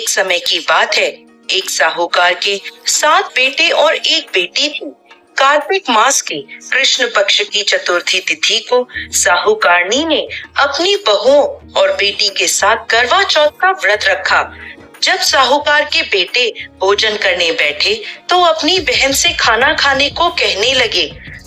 एक समय की बात है। एक साहूकार के 7 बेटे और एक बेटी थी। कार्तिक मास के कृष्ण पक्ष की चतुर्थी तिथि को साहूकारनी ने अपनी बहुओं और बेटी के साथ करवा चौथ का व्रत रखा। जब साहूकार के बेटे भोजन करने बैठे तो अपनी बहन से खाना खाने को कहने लगे,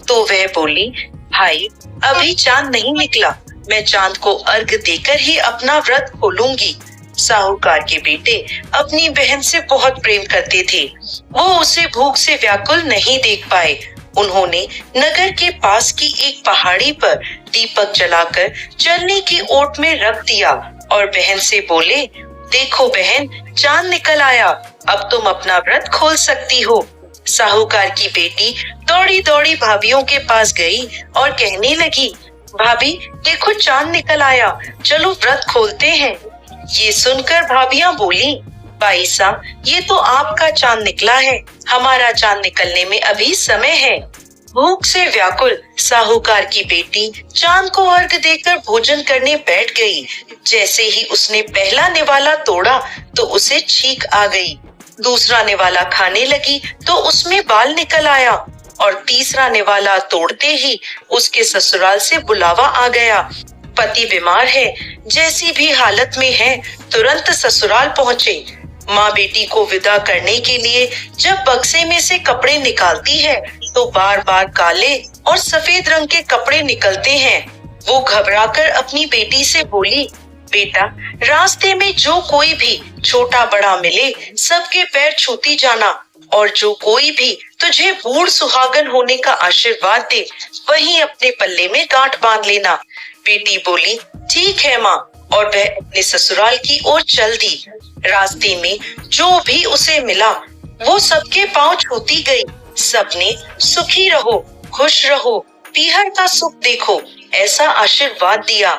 तो वह बोली, भाई अभी चांद नहीं निकला, मैं चांद को अर्घ देकर ही अपना व्रत खोलूंगी। साहूकार के बेटे अपनी बहन से बहुत प्रेम करते थे। वो उसे भूख से व्याकुल नहीं देख पाए। उन्होंने नगर के पास की एक पहाड़ी पर दीपक जलाकर चलने की ओट में रख दिया और बहन से बोले, देखो बहन, चांद निकल आया, अब तुम अपना व्रत खोल सकती हो। साहूकार की बेटी दौड़ी दौड़ी भाभीियों के पास गई और कहने लगी, भाभी देखो चांद निकल आया, चलो व्रत खोलते हैं। ये सुनकर भाभियां बोली, भाई साहब ये तो आपका चांद निकला है, हमारा चांद निकलने में अभी समय है। भूख से व्याकुल साहूकार की बेटी चांद को अर्घ देकर भोजन करने बैठ गई। जैसे ही उसने पहला निवाला तोड़ा तो उसे छींक आ गई। दूसरा निवाला खाने लगी तो उसमें बाल निकल आया और तीसरा निवाला तोड़ते ही उसके ससुराल से बुलावा आ गया। पति बीमार है, जैसी भी हालत में है तुरंत ससुराल पहुँचे। माँ बेटी को विदा करने के लिए जब बक्से में से कपड़े निकालती है तो बार बार काले और सफेद रंग के कपड़े निकलते हैं। वो घबराकर अपनी बेटी से बोली, बेटा रास्ते में जो कोई भी छोटा बड़ा मिले सबके पैर छूती जाना, और जो कोई भी तुझे बूढ़ सुहागन होने का आशीर्वाद दे वहीं अपने पल्ले में गांठ बांध लेना। बेटी बोली, ठीक है माँ, और वह अपने ससुराल की ओर चल दी। रास्ते में जो भी उसे मिला वो सबके पांव छूती गई। सबने सुखी रहो, खुश रहो, पीहर का सुख देखो, ऐसा आशीर्वाद दिया।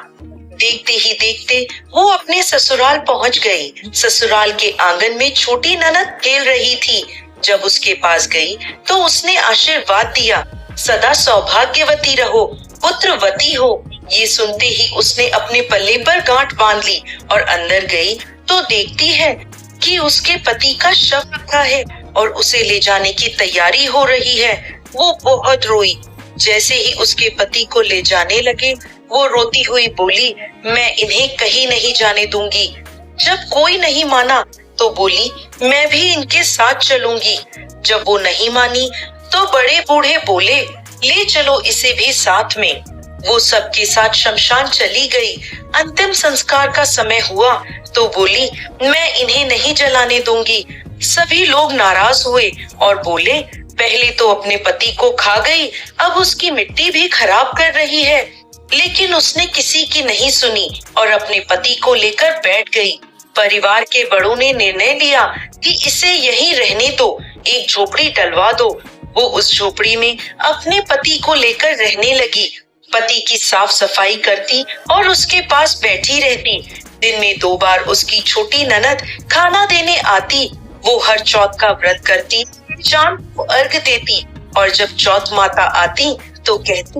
देखते ही देखते वो अपने ससुराल पहुंच गई। ससुराल के आंगन में छोटी ननद खेल रही थी। जब उसके पास गई तो उसने आशीर्वाद दिया, सदा सौभाग्यवती रहो, पुत्रवती हो। ये सुनते ही उसने अपने पल्ले पर गांठ बांध ली और अंदर गई तो देखती है कि उसके पति का शव रखा है और उसे ले जाने की तैयारी हो रही है। वो बहुत रोई। जैसे ही उसके पति को ले जाने लगे वो रोती हुई बोली, मैं इन्हें कहीं नहीं जाने दूंगी। जब कोई नहीं माना तो बोली, मैं भी इनके साथ चलूंगी। जब वो नहीं मानी तो बड़े बूढ़े बोले, ले चलो इसे भी साथ में। वो सबके साथ शमशान चली गई। अंतिम संस्कार का समय हुआ तो बोली, मैं इन्हें नहीं जलाने दूंगी। सभी लोग नाराज हुए और बोले, पहले तो अपने पति को खा गई, अब उसकी मिट्टी भी खराब कर रही है। लेकिन उसने किसी की नहीं सुनी और अपने पति को लेकर बैठ गई। परिवार के बड़ों ने निर्णय लिया कि इसे यहीं रहने दो, एक झोपड़ी डलवा दो। वो उस झोपड़ी में अपने पति को लेकर रहने लगी। पति की साफ सफाई करती और उसके पास बैठी रहती। दिन में 2 बार उसकी छोटी ननद खाना देने आती। वो हर चौथ का व्रत करती, चांद को अर्घ देती और जब चौथ माता आती तो कहती,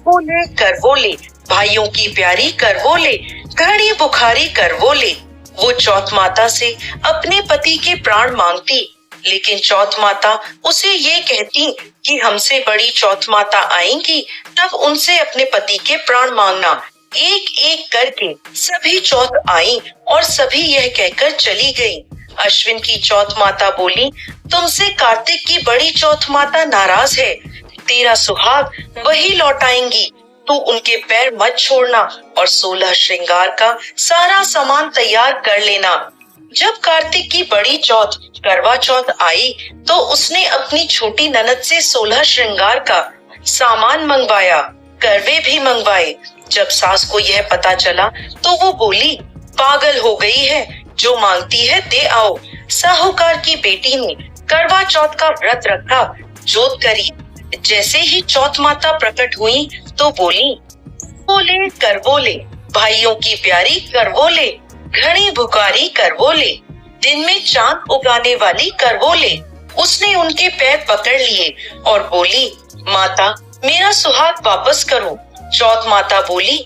बोले करवोले, भाइयों की प्यारी करवोले, घड़ी बुखारी करवोले। वो चौथ माता से अपने पति के प्राण मांगती, लेकिन चौथ माता उसे ये कहती कि हमसे बड़ी चौथ माता आएंगी तब उनसे अपने पति के प्राण मांगना। एक एक करके सभी चौथ आई और सभी यह कहकर चली गई। अश्विन की चौथ माता बोली, तुमसे कार्तिक की बड़ी चौथ माता नाराज है, तेरा सुहाग वही लौटाएंगी, तू उनके पैर मत छोड़ना और 16 श्रृंगार का सारा सामान तैयार कर लेना। जब कार्तिक की बड़ी चौथ करवा चौथ आई तो उसने अपनी छोटी ननद से 16 श्रृंगार का सामान मंगवाया, करवे भी मंगवाए। जब सास को यह पता चला तो वो बोली, पागल हो गई है, जो मांगती है दे आओ। साहूकार की बेटी ने करवा चौथ का व्रत रखा, जोत करी। जैसे ही चौथ माता प्रकट हुई तो बोली, बोले करवोले, भाइयों की प्यारी करवोले, घड़ी भुकारी करवोले, दिन में चांद उगाने वाली करवोले। उसने उनके पैर पकड़ लिए और बोली, माता मेरा सुहाग वापस करो। चौथ माता बोली,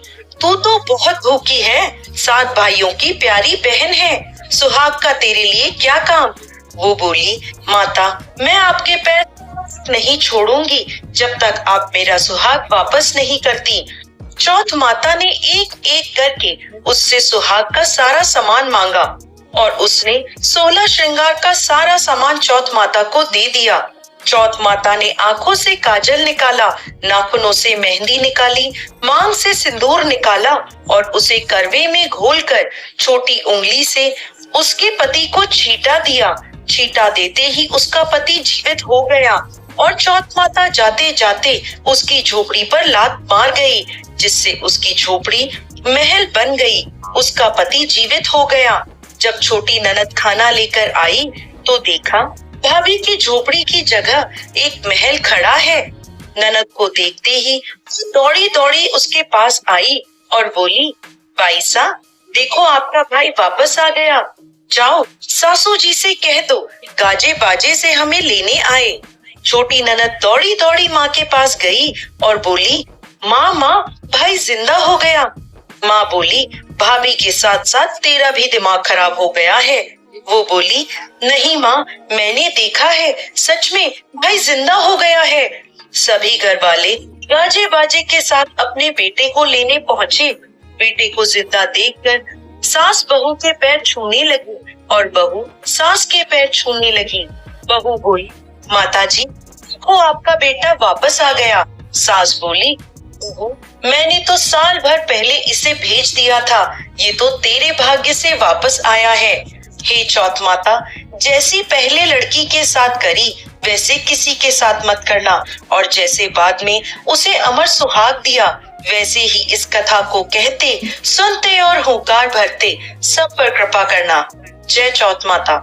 तू तो बहुत भूखी है, 7 भाइयों की प्यारी बहन है, सुहाग का तेरे लिए क्या काम। वो बोली, माता मैं आपके पैर नहीं छोड़ूंगी जब तक आप मेरा सुहाग वापस नहीं करती। चौथ माता ने एक एक करके उससे सुहाग का सारा सामान मांगा और उसने 16 श्रृंगार का सारा सामान चौथ माता को दे दिया। चौथ माता ने आंखों से काजल निकाला, नाखूनों से मेहंदी निकाली, मांग से सिंदूर निकाला और उसे करवे में घोलकर छोटी उंगली से उसके पति को छींटा दिया। छींटा देते ही उसका पति जीवित हो गया और चौथ माता जाते जाते उसकी झोपड़ी पर लात मार गई, जिससे उसकी झोपड़ी महल बन गई। उसका पति जीवित हो गया। जब छोटी ननद खाना लेकर आई तो देखा भाभी की झोपड़ी की जगह एक महल खड़ा है। ननद को देखते ही दौड़ी दौड़ी उसके पास आई और बोली, बाईसा देखो आपका भाई वापस आ गया। जाओ सासू जी से कह दो गाजे बाजे से हमें लेने आए। छोटी ननद दौड़ी दौड़ी माँ के पास गई और बोली, माँ माँ भाई जिंदा हो गया। माँ बोली, भाभी के साथ साथ तेरा भी दिमाग खराब हो गया है। वो बोली, नहीं माँ मैंने देखा है, सच में भाई जिंदा हो गया है। सभी घर वाले गाजे बाजे के साथ अपने बेटे को लेने पहुँचे। बेटे को जिंदा देखकर सास बहू के पैर छूने लगी और बहू सास के पैर छूने लगी। बहू बोली, माताजी देखो आपका बेटा वापस आ गया। सास बोली, मैंने तो साल भर पहले इसे भेज दिया था, ये तो तेरे भाग्य से वापस आया है। हे चौथ माता, जैसी पहले लड़की के साथ करी वैसे किसी के साथ मत करना और जैसे बाद में उसे अमर सुहाग दिया वैसे ही इस कथा को कहते, सुनते और हुंकार भरते सब पर कृपा करना। जय चौथ माता।